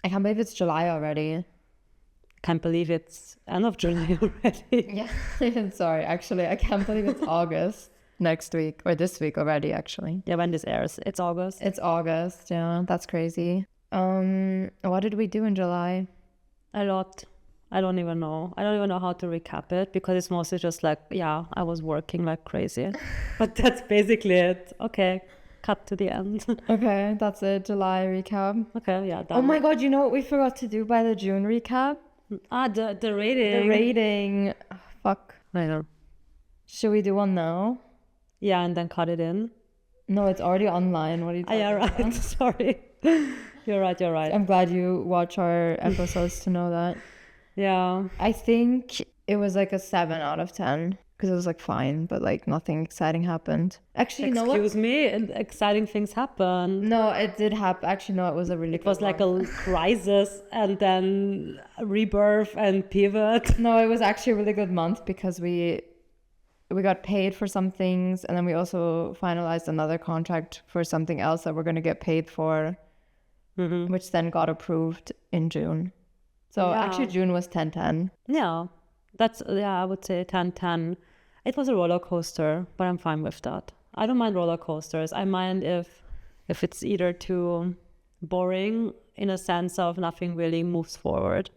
I can't believe it's July already. Can't believe it's end of July already. Yeah. Sorry, actually, I can't believe it's August next week or this week already, actually. Yeah, when this airs, it's August. It's August, yeah, that's crazy. What did we do in July? A lot. I don't even know. I don't even know how to recap it because it's mostly just like, yeah, I was working like crazy. But that's basically it. Okay, cut to the end. Okay, that's it, July recap. Okay, yeah, done. Oh my God, you know what we forgot to do by the June recap? The rating. The rating. Oh, fuck. Later. Should we do one now? Yeah, and then cut it in. No, it's already online. What are you talking Yeah, right. about? Sorry. You're right. I'm glad you watch our episodes to know that. Yeah. I think it was like a 7 out of 10 because it was like fine, but like nothing exciting happened. Actually, you know what? Excuse me, and exciting things happen. No, it did happen. Actually, no, it was a really It was like a crisis and then a rebirth and pivot. No, it was actually a really good month because we got paid for some things, and then we also finalized another contract for something else that we're going to get paid for, which then got approved in June. So actually June was 10-10. Yeah, I would say 10-10. It was a roller coaster, but I'm fine with that. I don't mind roller coasters. I mind if it's either too boring in a sense of nothing really moves forward.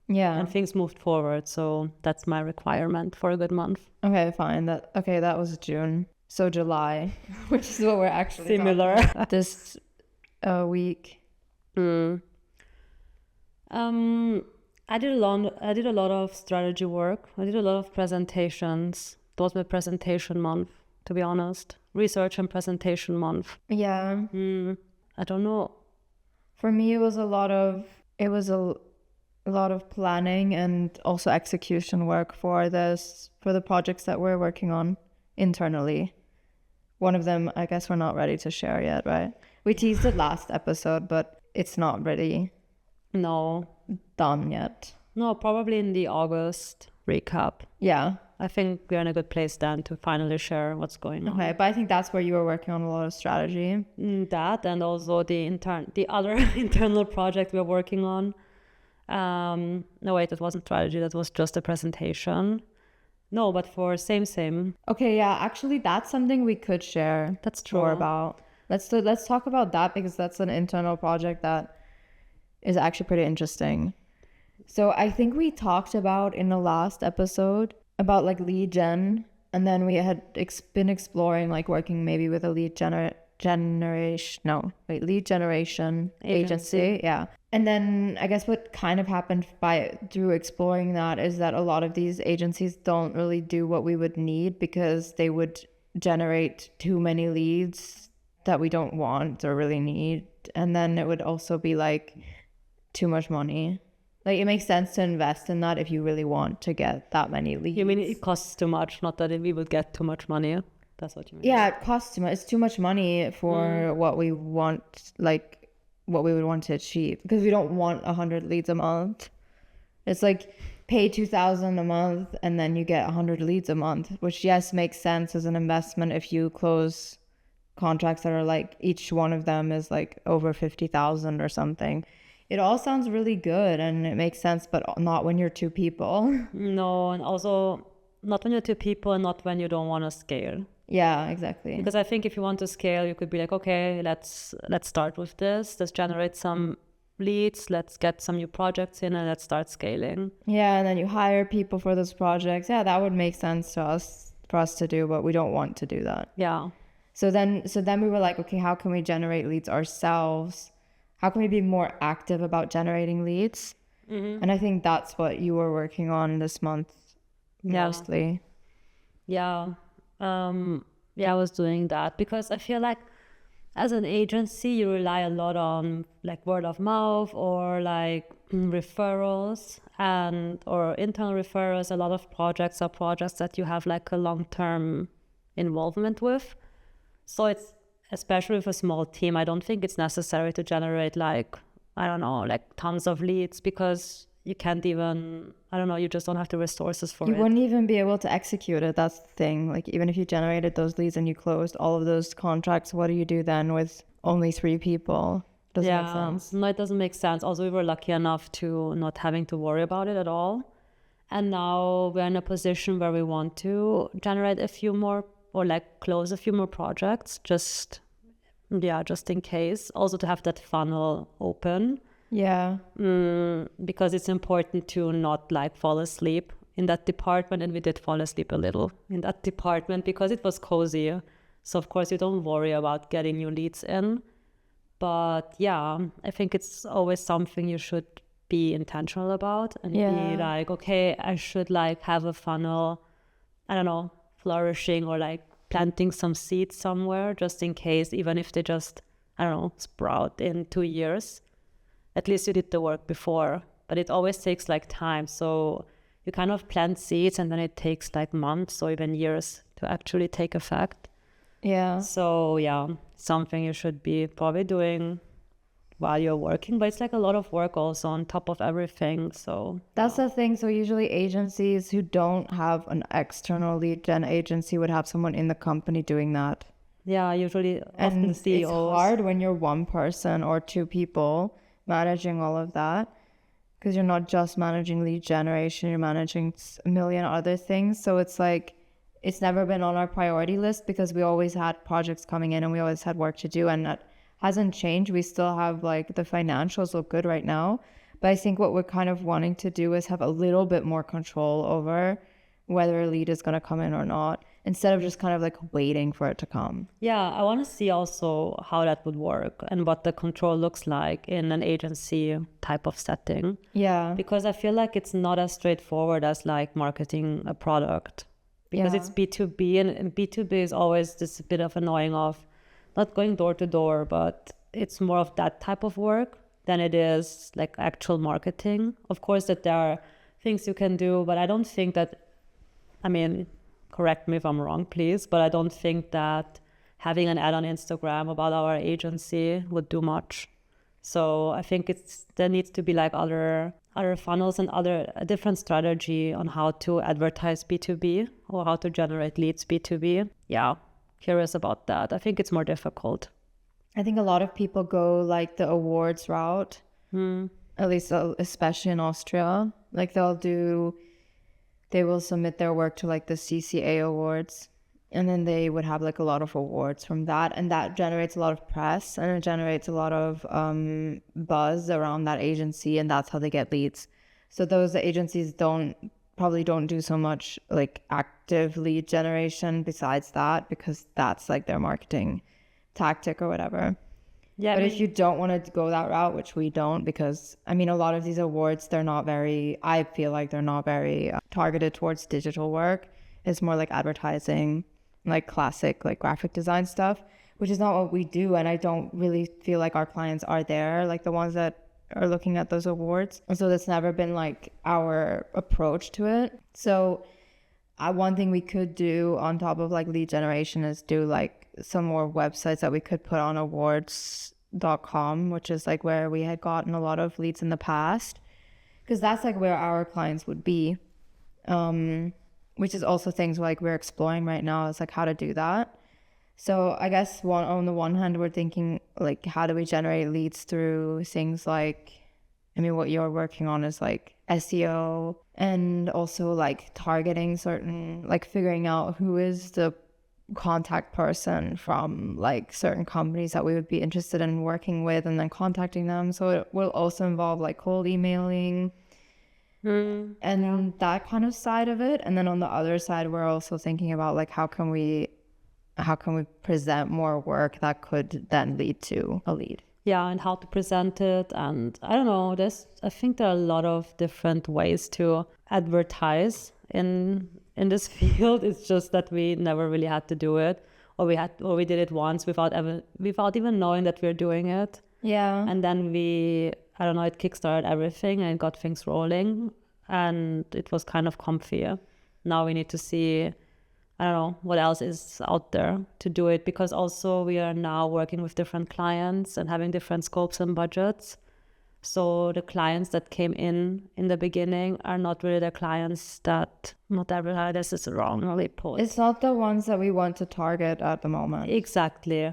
Yeah. And things moved forward, so that's my requirement for a good month. Okay, fine. That was June. So July, which is what we're actually similar this week. I did a lot of strategy work. I did a lot of presentations. It was my presentation month, to be honest. Research and presentation month. Yeah. I don't know. For me, it was a lot of planning and also execution work for the projects that we're working on internally. One of them, I guess we're not ready to share yet, right? We teased it last episode, but it's not really done yet. No, probably in the August recap. Yeah. I think we're in a good place then to finally share what's going on. Okay, but I think that's where you were working on a lot of strategy. That and also the other internal project we're working on. No, wait, that wasn't strategy. That was just a presentation. No, but for same. Okay, yeah, actually, that's something we could share. That's true. More about. Let's talk about that because that's an internal project that is actually pretty interesting. So I think we talked about in the last episode about like lead gen, and then we had been exploring like working maybe with a lead generation agency. Yeah. And then I guess what kind of happened through exploring that is that a lot of these agencies don't really do what we would need because they would generate too many leads that we don't want or really need. And then it would also be like too much money. Like it makes sense to invest in that if you really want to get that many leads. You mean it costs too much, not that we would get too much money? That's what you mean. Yeah, it costs too much. It's too much money for what we want, like what we would want to achieve, because we don't want 100 leads a month. It's like pay $2,000 a month and then you get 100 leads a month, which yes makes sense as an investment if you close contracts that are like each one of them is like over 50,000 or something. It all sounds really good and it makes sense, but not when you're two people. No, and also not when you're two people and not when you don't want to scale. Yeah, exactly. Because I think if you want to scale, you could be like, okay, let's start with this. Let's generate some leads. Let's get some new projects in and let's start scaling. Yeah, and then you hire people for those projects. Yeah, that would make sense for us to do, but we don't want to do that. Yeah. So then we were like, okay, how can we generate leads ourselves? How can we be more active about generating leads? Mm-hmm. And I think that's what you were working on this month mostly. Yeah. I was doing that because I feel like as an agency, you rely a lot on like word of mouth or like referrals or internal referrals. A lot of projects are projects that you have like a long-term involvement with. So it's, especially with a small team, I don't think it's necessary to generate like tons of leads because you can't even, you just don't have the resources for it. You wouldn't even be able to execute it. That's the thing. Like even if you generated those leads and you closed all of those contracts, what do you do then with only 3 people? Doesn't make sense. No, it doesn't make sense. Also, we were lucky enough to not having to worry about it at all. And now we're in a position where we want to generate a few more or like close a few more projects just in case. Also to have that funnel open. Yeah. Because it's important to not like fall asleep in that department. And we did fall asleep a little in that department because it was cozy. So of course you don't worry about getting new leads in. But yeah, I think it's always something you should be intentional about and be like, okay, I should like have a funnel, I don't know, flourishing or like planting some seeds somewhere just in case, even if they just, I don't know, sprout in 2 years. At least you did the work before, but it always takes like time. So you kind of plant seeds and then it takes like months or even years to actually take effect. Yeah. So yeah, something you should be probably doing while you're working, but it's like a lot of work also on top of everything. So that's the thing. So usually agencies who don't have an external lead gen agency would have someone in the company doing that. Yeah, usually often And CEOs. it's hard when you're one person or two people managing all of that, because you're not just managing lead generation, you're managing a million other things. So it's like, it's never been on our priority list because we always had projects coming in and we always had work to do, and that hasn't changed. We still have like the financials look good right now, but I think what we're kind of wanting to do is have a little bit more control over whether a lead is going to come in or not, instead of just kind of like waiting for it to come. Yeah, I want to see also how that would work and what the control looks like in an agency type of setting. Yeah. Because I feel like it's not as straightforward as like marketing a product. Because it's B2B, and B2B is always this bit of annoying of not going door to door, but it's more of that type of work than it is like actual marketing. Of course that there are things you can do, but I don't think that, I mean, correct me if I'm wrong, please, but I don't think that having an ad on Instagram about our agency would do much. So I think there needs to be like other funnels and a different strategy on how to advertise B2B or how to generate leads B2B. Yeah, curious about that. I think it's more difficult. I think a lot of people go like the awards route, at least especially in Austria. Like they will submit their work to like the CCA awards, and then they would have like a lot of awards from that, and that generates a lot of press and it generates a lot of buzz around that agency, and that's how they get leads. So those agencies probably don't do so much like active lead generation besides that, because that's like their marketing tactic or whatever. Yeah, but if you don't want to go that route, which we don't, because I mean, a lot of these awards, I feel like they're not very targeted towards digital work. It's more like advertising, like classic, like graphic design stuff, which is not what we do. And I don't really feel like our clients are there, like the ones that are looking at those awards. And so that's never been like our approach to it. So one thing we could do on top of like lead generation is do like some more websites that we could put on awards.com, which is like where we had gotten a lot of leads in the past, because that's like where our clients would be, which is also things like we're exploring right now, is like how to do that. So I guess on the one hand, we're thinking like, how do we generate leads through things like, I mean, what you're working on is like SEO, and also like targeting certain, like figuring out who is the contact person from like certain companies that we would be interested in working with, and then contacting them. So it will also involve like cold emailing and that kind of side of it. And then on the other side, we're also thinking about like how can we present more work that could then lead to a lead. Yeah, and how to present it. And I don't know, I think there are a lot of different ways to advertise in this field. It's just that we never really had to do it, or we did it once without even knowing that we're doing it. Yeah. And then it kickstarted everything and it got things rolling, and it was kind of comfy. Now we need to see, I don't know, what else is out there to do it, because also we are now working with different clients and having different scopes and budgets. So the clients that came in the beginning are not really the clients that, this is wrongly put. It's not the ones that we want to target at the moment. Exactly.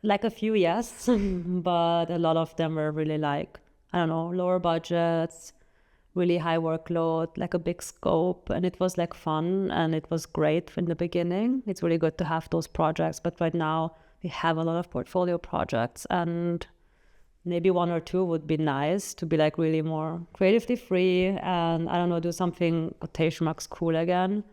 like a few, yes, but a lot of them were really like, I don't know, lower budgets, really high workload, like a big scope. And it was like fun and it was great in the beginning. It's really good to have those projects. But right now we have a lot of portfolio projects, and maybe one or two would be nice to be like really more creatively free and, I don't know, do something quotation marks cool again.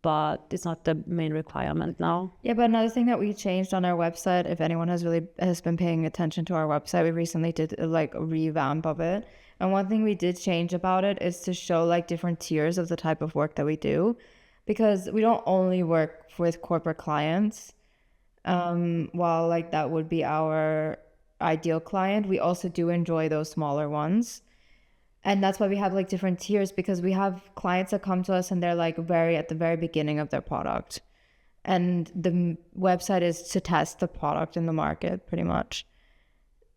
But it's not the main requirement now. Yeah, but another thing that we changed on our website, if anyone has been paying attention to our website, we recently did like a revamp of it. And one thing we did change about it is to show like different tiers of the type of work that we do, because we don't only work with corporate clients. While like that would be our ideal client, we also do enjoy those smaller ones. And that's why we have like different tiers, because we have clients that come to us and they're like very at the very beginning of their product. And the website is to test the product in the market pretty much.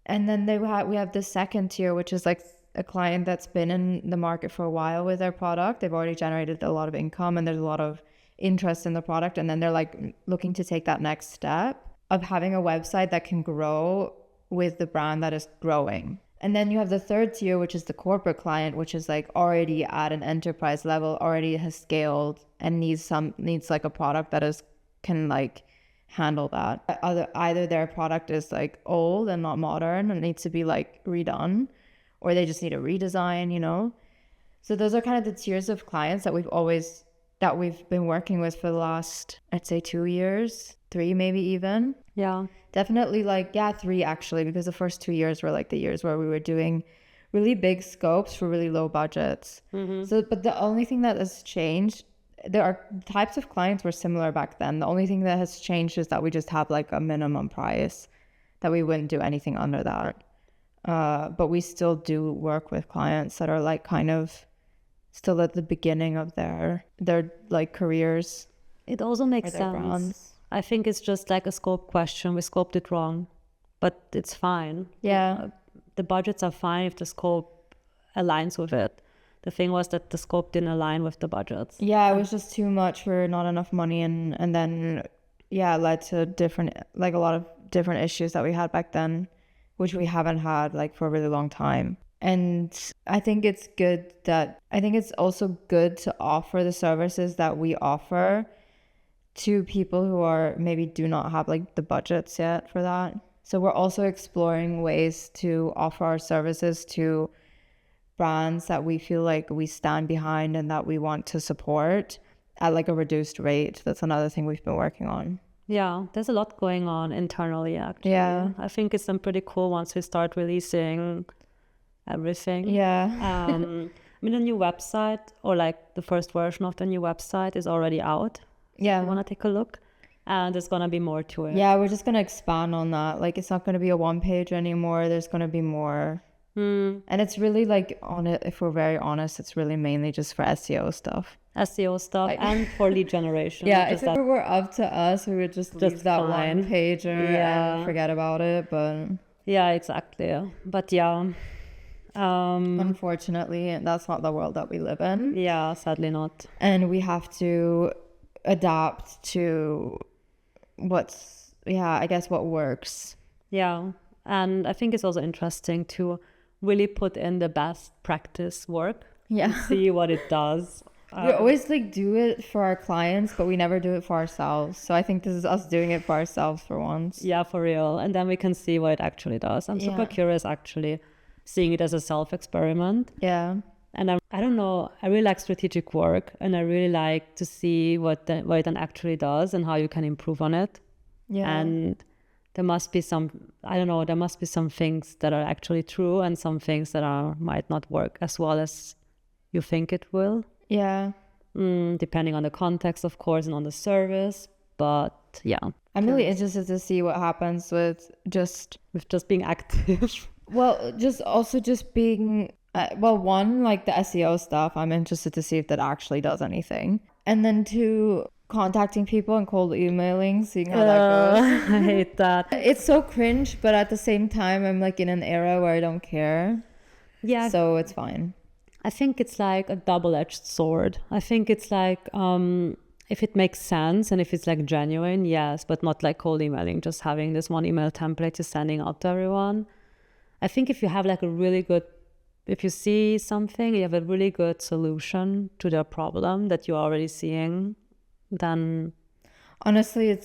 And then we have the second tier, which is like a client that's been in the market for a while with their product. They've already generated a lot of income and there's a lot of interest in the product. And then they're like looking to take that next step of having a website that can grow with the brand that is growing. And then you have the third tier, which is the corporate client, which is like already at an enterprise level, already has scaled and needs like a product that can like handle that. Either their product is like old and not modern and needs to be like redone, or they just need a redesign, you know? So those are kind of the tiers of clients that we've been working with for the last, I'd say 2 years, 3 maybe even. Yeah. Definitely 3 actually, because the first 2 years were like the years where we were doing really big scopes for really low budgets. Mm-hmm. So, but the only thing that has changed, there are types of clients were similar back then. The only thing that has changed is that we just have like a minimum price that we wouldn't do anything under that. But we still do work with clients that are like kind of still at the beginning of their like careers. It also makes sense. Brands. I think it's just like a scope question. We scoped it wrong, but it's fine. Yeah. The budgets are fine if the scope aligns with it. The thing was that the scope didn't align with the budgets. Yeah, it was just too much for not enough money, and then it led to a lot of different issues that we had back then, which we haven't had like for a really long time. And I think it's also good to offer the services that we offer to people who are maybe do not have like the budgets yet for that. So we're also exploring ways to offer our services to brands that we feel like we stand behind and that we want to support at like a reduced rate. That's another thing we've been working on. Yeah, there's a lot going on internally actually. Yeah. I think it's pretty cool once we start releasing everything. Yeah. I mean, the new website, or like the first version of the new website, is already out. Yeah. You want to take a look? And there's going to be more to it. Yeah, we're just going to expand on that. Like, it's not going to be a one page anymore. There's going to be more. And it's really like, if we're very honest, it's really mainly just for SEO stuff. And for lead generation. Yeah, if it were up to us, we would just leave that one pager and forget about it. But yeah, exactly. But yeah. Unfortunately, that's not the world that we live in. Yeah, sadly not. And we have to adapt to what works. Yeah, and I think it's also interesting to really put in the best practice work. Yeah, see what it does. We always like do it for our clients, but we never do it for ourselves. So I think this is us doing it for ourselves for once. Yeah, for real. And then we can see what it actually does. I'm super curious actually, seeing it as a self-experiment. Yeah. And I don't know, I really like strategic work, and I really like to see what it then actually does and how you can improve on it. Yeah. And there must be some things that are actually true and some things that might not work as well as you think it will. Yeah. Depending on the context, of course, and on the service. But yeah. I'm really interested to see what happens with just being active. Well, just being... one, like the SEO stuff, I'm interested to see if that actually does anything. And then 2, contacting people and cold emailing, seeing how that goes. I hate that. It's so cringe, but at the same time, I'm like in an era where I don't care. Yeah. So it's fine. I think it's like a double-edged sword. I think it's like, if it makes sense and if it's like genuine, yes, but not like cold emailing, just having this one email template you're sending out to everyone. I think if you have like a really good, if you see something, you have a really good solution to their problem that you're already seeing, then Honestly,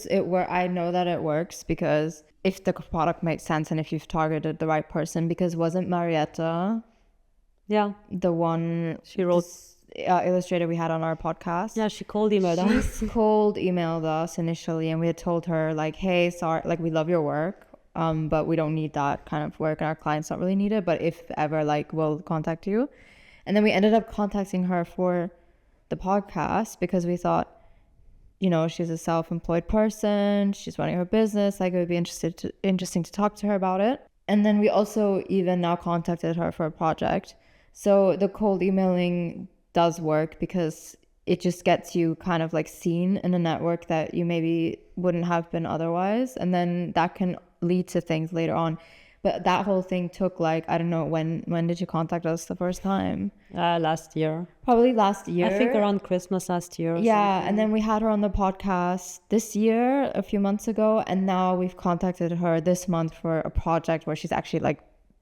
I know that it works because if the product makes sense and if you've targeted the right person, because wasn't Marietta yeah, the one she wrote, illustrator we had on our podcast? yeah, she cold emailed us. She cold emailed us initially, and we had told her like, hey, sorry, like we love your work, but we don't need that kind of work and our clients don't really need it, but if ever, like we'll contact you. And then we ended up contacting her for the podcast because we thought, you know, she's a self-employed person, she's running her business, like it would be interesting to talk to her about it. And then we also even now contacted her for a project. So the cold emailing does work because it just gets you kind of like seen in a network that you maybe wouldn't have been otherwise, and then that can lead to things later on. But that whole thing took like, I don't know, when did you contact us the first time? Last year. Probably last year. I think around Christmas last year. Yeah, and then we had her on the podcast this year, a few months ago, and now we've contacted her this month for a project where she's actually like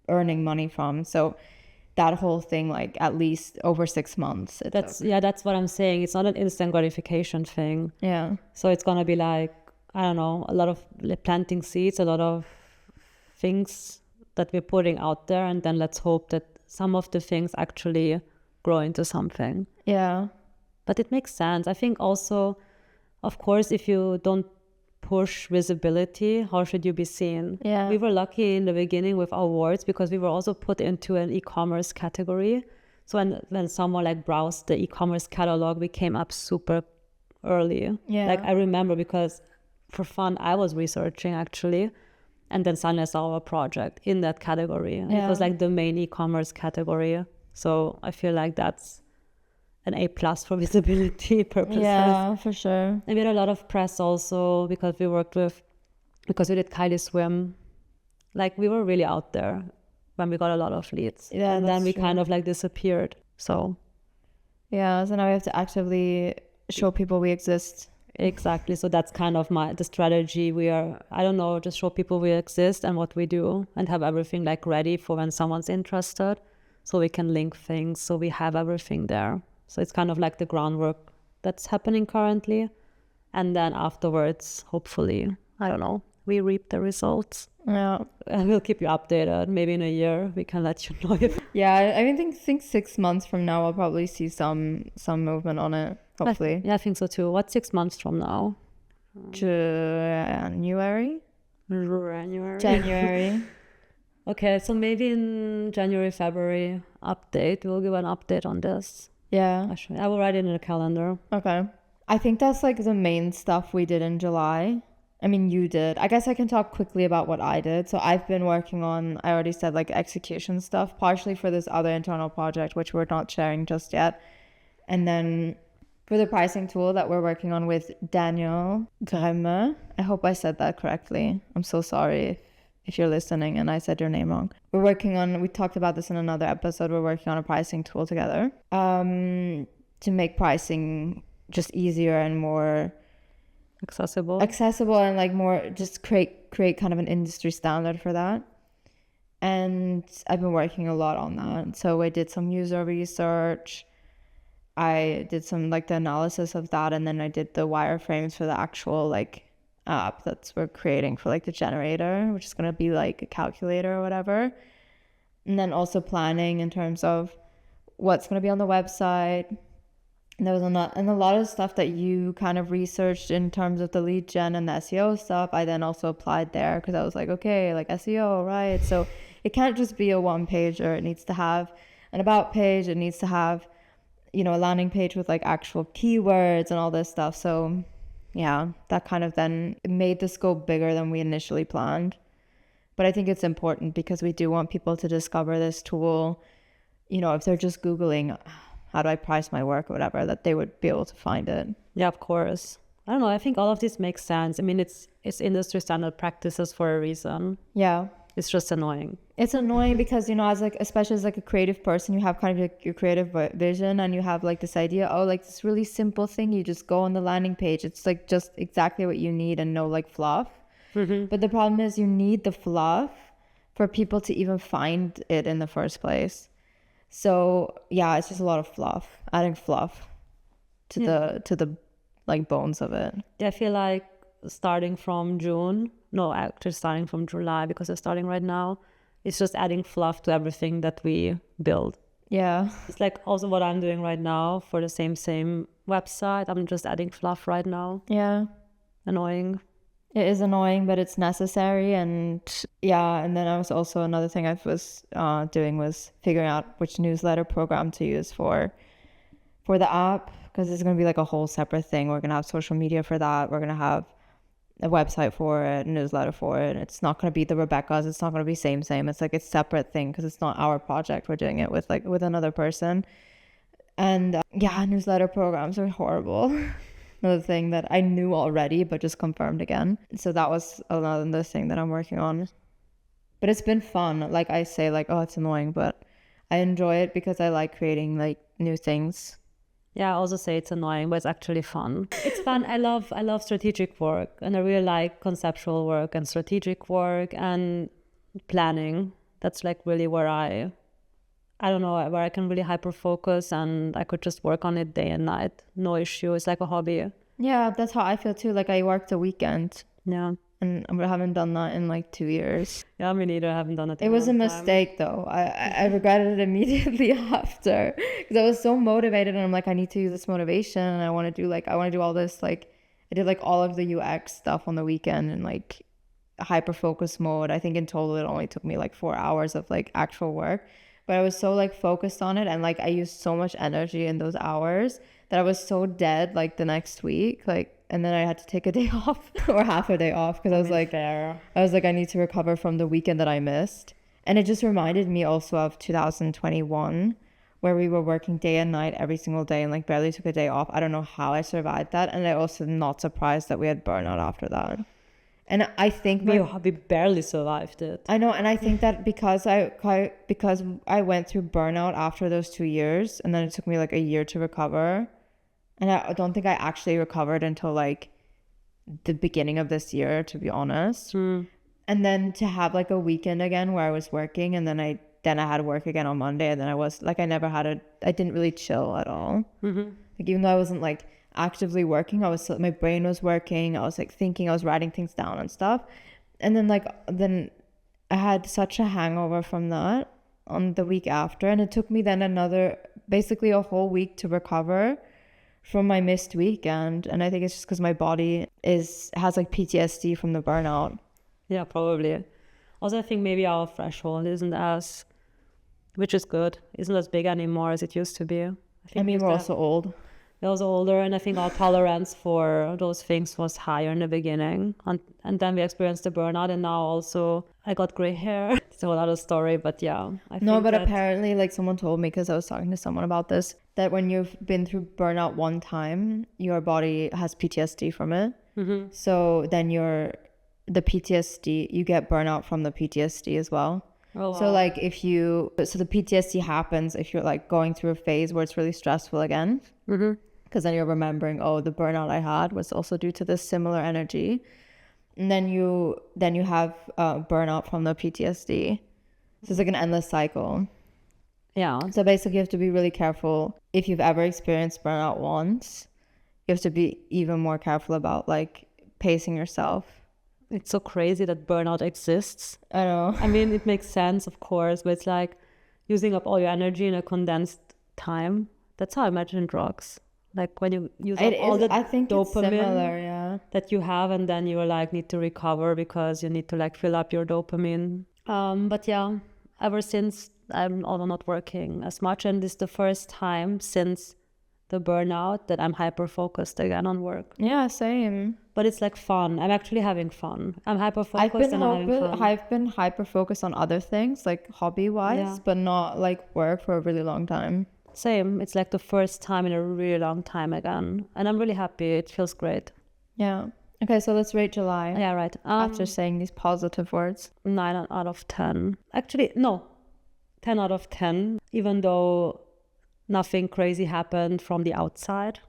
earning money from. So that whole thing, like at least over 6 months. That's what I'm saying. It's not an instant gratification thing. Yeah. So it's gonna be like, I don't know, a lot of planting seeds, a lot of things that we're putting out there, and then let's hope that some of the things actually grow into something. Yeah. But it makes sense. I think also, of course, if you don't push visibility, how should you be seen? Yeah. We were lucky in the beginning with our awards because we were also put into an e-commerce category. So when someone like browsed the e-commerce catalog, we came up super early. Yeah. Like I remember because for fun, I was researching actually. And then suddenly I saw our project in that category. Yeah. It was like the main e-commerce category. So I feel like that's an A+ for visibility purposes. Yeah, for sure. And we had a lot of press also because we did Kylie Swim. Like we were really out there when we got a lot of leads. Yeah, and then we true. kind of like disappeared. So yeah, so now we have to actively show people we exist. Exactly. So that's kind of the strategy. Just show people we exist and what we do and have everything like ready for when someone's interested. So we can link things. So we have everything there. So it's kind of like the groundwork that's happening currently. And then afterwards, hopefully, I don't know, we reap the results. Yeah. And we'll keep you updated. Maybe in a year, we can let you know if... Yeah, I think 6 months from now, I'll probably see some movement on it. Hopefully. I think so too. What's 6 months from now? January. Okay, so maybe in January, February update, we'll give an update on this. Yeah. Actually, I will write it in the calendar. Okay. I think that's like the main stuff we did in July. I mean, you did. I guess I can talk quickly about what I did. So I've been working on, I already said, like execution stuff, partially for this other internal project, which we're not sharing just yet. And then for the pricing tool that we're working on with Daniel Gremme. I hope I said that correctly. I'm so sorry if you're listening and I said your name wrong. We talked about this in another episode. We're working on a pricing tool together to make pricing just easier and more accessible and like more, just create kind of an industry standard for that. And I've been working a lot on that. So I did some user research. I did some like the analysis of that, and then I did the wireframes for the actual like app that's we're creating for like the generator, which is going to be like a calculator or whatever. And then also planning in terms of what's going to be on the website. And there was a lot of stuff that you kind of researched in terms of the lead gen and the SEO stuff. I then also applied there because I was like, okay, like SEO, right? So it can't just be a one pager. It needs to have an about page. It needs to have, you know, a landing page with like actual keywords and all this stuff. So yeah, that kind of then made the scope bigger than we initially planned. But I think it's important because we do want people to discover this tool. You know, if they're just Googling, how do I price my work or whatever, that they would be able to find it. Yeah, of course. I don't know. I think all of this makes sense. I mean, it's industry standard practices for a reason. Yeah. It's just annoying. It's annoying because, you know, as like, especially as like a creative person, you have kind of like your creative vision, and you have like this idea, oh, like this really simple thing, you just go on the landing page. It's like just exactly what you need and no like fluff. But the problem is you need the fluff for people to even find it in the first place. So yeah, it's just a lot of fluff, adding fluff to the like bones of it. Yeah, I feel like starting from June, no, actually starting from July, because we're starting right now, it's just adding fluff to everything that we build. Yeah. It's like also what I'm doing right now for the same website. I'm just adding fluff right now. Yeah. Annoying. It is annoying, but it's necessary. And yeah, and then I was also, another thing I was doing was figuring out which newsletter program to use for the app, because it's going to be like a whole separate thing. We're going to have social media for that. We're going to have a website for it, a newsletter for it. It's not going to be the Rebecca's. It's not going to be same. It's like a separate thing because it's not our project. We're doing it with another person. And yeah, newsletter programs are horrible. Another thing that I knew already, but just confirmed again. So that was another thing that I'm working on. But it's been fun. Like I say, like, oh, it's annoying, but I enjoy it because I like creating like new things. Yeah, I also say it's annoying, but it's actually fun. It's fun. I love strategic work, and I really like conceptual work and strategic work and planning. That's like really where I don't know, where I can really hyper focus, and I could just work on it day and night. No issue. It's like a hobby. Yeah, that's how I feel too. Like I worked a weekend. Yeah. And I haven't done that in like 2 years. Yeah, me neither. I haven't done it. It was a mistake though. I regretted it immediately after, because I was so motivated, and I'm like, I need to use this motivation, and I want to do all this. Like I did like all of the UX stuff on the weekend in like hyper focus mode. I think in total it only took me like 4 hours of like actual work. But I was so like focused on it, and like I used so much energy in those hours that I was so dead like the next week, like, and then I had to take a day off or half a day off because I was like, I need to recover from the weekend that I missed. And it just reminded me also of 2021, where we were working day and night every single day and like barely took a day off. I don't know how I survived that, and I also not surprised that we had burnout after that. And I think we barely survived it. I know, and I think that because I went through burnout after those 2 years, and then it took me like a year to recover, and I don't think I actually recovered until like the beginning of this year, to be honest. And then to have like a weekend again where I was working, and then I had to work again on Monday, and then I was like, I didn't really chill at all. Like even though I wasn't like actively working, my brain was working, I was like thinking, I was writing things down and stuff, and then I had such a hangover from that on the week after, and it took me then basically a whole week to recover from my missed weekend. And I think it's just because my body has like PTSD from the burnout. Yeah, probably. Also, I think maybe our threshold which is good, isn't as big anymore as it used to be. I mean, we're also old. I was older, and I think our tolerance for those things was higher in the beginning, and then we experienced the burnout, and now also I got gray hair. It's a whole other story, but yeah. Apparently, like someone told me, because I was talking to someone about this, that when you've been through burnout one time, your body has PTSD from it. So then the PTSD, you get burnout from the PTSD as well. Oh, wow. So like so the PTSD happens if you're like going through a phase where it's really stressful again. Because then you're remembering, oh, the burnout I had was also due to this similar energy. And then you have burnout from the PTSD. So it's like an endless cycle. Yeah. So basically you have to be really careful. If you've ever experienced burnout once, you have to be even more careful about like pacing yourself. It's so crazy that burnout exists. I know. I mean, it makes sense, of course, but it's like using up all your energy in a condensed time. That's how I imagine drugs. Like when you use up all the dopamine that you have, and then you like need to recover because you need to like fill up your dopamine. But yeah, ever since I'm also not working as much, and this is the first time since the burnout that I'm hyper focused again on work. Yeah, same. But it's like fun. I'm actually having fun. I'm hyper focused and I'm having fun. I've been hyper focused on other things like hobby wise, but not like work for a really long time. Same. It's like the first time in a really long time again, and I'm really happy. It feels great. Yeah. Okay, so let's rate July Yeah, right. after saying these positive words. 9 out of 10. Actually, no, 10 out of 10, even though nothing crazy happened from the outside.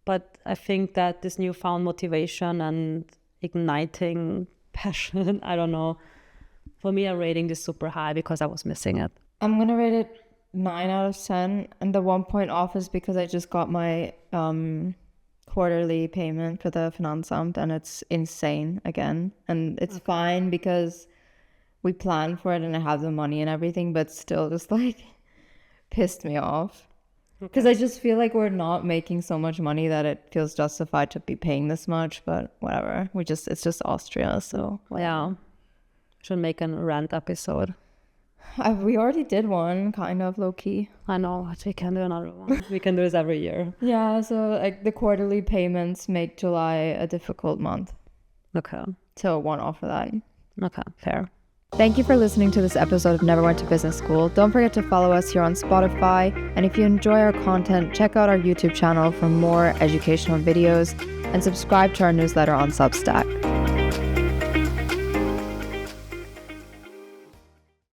But I think that this newfound motivation and igniting passion, I don't know, for me, I'm rating this super high because I was missing it. I'm gonna rate it 9 out of 10, and the 1 point off is because I just got my quarterly payment for the Finanzamt, and it's insane again. And it's fine because we planned for it and I have the money and everything, but still just like pissed me off. Because I just feel like we're not making so much money that it feels justified to be paying this much, but whatever. It's just Austria, so Yeah. Should make a rant episode. we already did one, kind of low key. I know, but we can do another one. We can do this every year. Yeah, so like the quarterly payments make July a difficult month. Okay. So one off for that. Okay, fair. Thank you for listening to this episode of Never Went to Business School. Don't forget to follow us here on Spotify. And if you enjoy our content, check out our YouTube channel for more educational videos and subscribe to our newsletter on Substack.